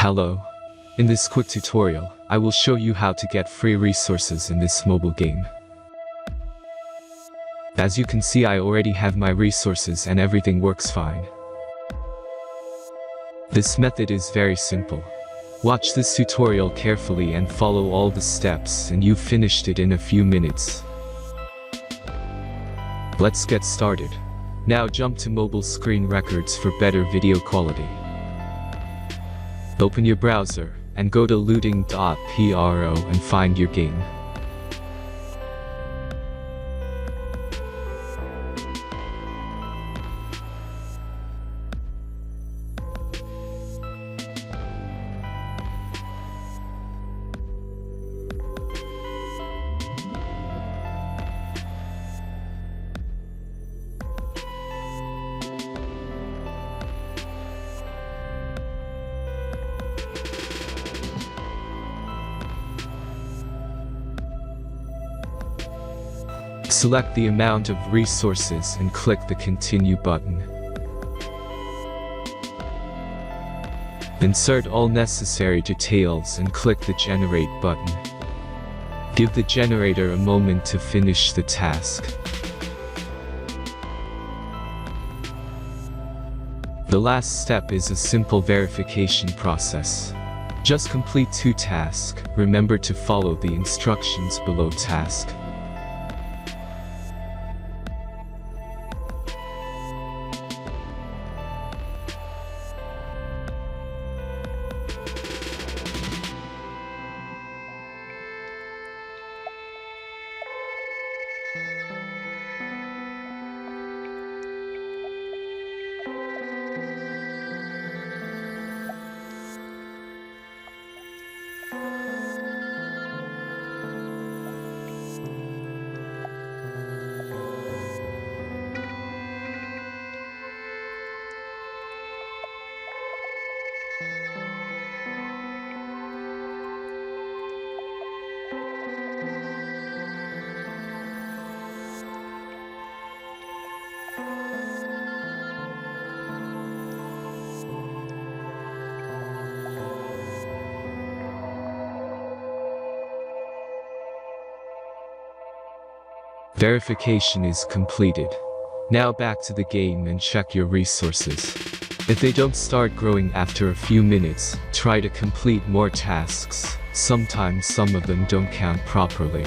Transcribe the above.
Hello. In this quick tutorial, I will show you how to get free resources in this mobile game. As you can see, I already have my resources and everything works fine. This method is very simple. Watch this tutorial carefully and follow all the steps and you've finished it in a few minutes. Let's get started. Now jump to mobile screen records for better video quality. Open your browser and go to looting.pro and find your game. Select the amount of resources and click the Continue button. Insert all necessary details and click the Generate button. Give the generator a moment to finish the task. The last step is a simple verification process. Just complete 2 tasks. Remember to follow the instructions below task. Verification is completed. Now back to the game and check your resources. If they don't start growing after a few minutes, try to complete more tasks. Sometimes some of them don't count properly.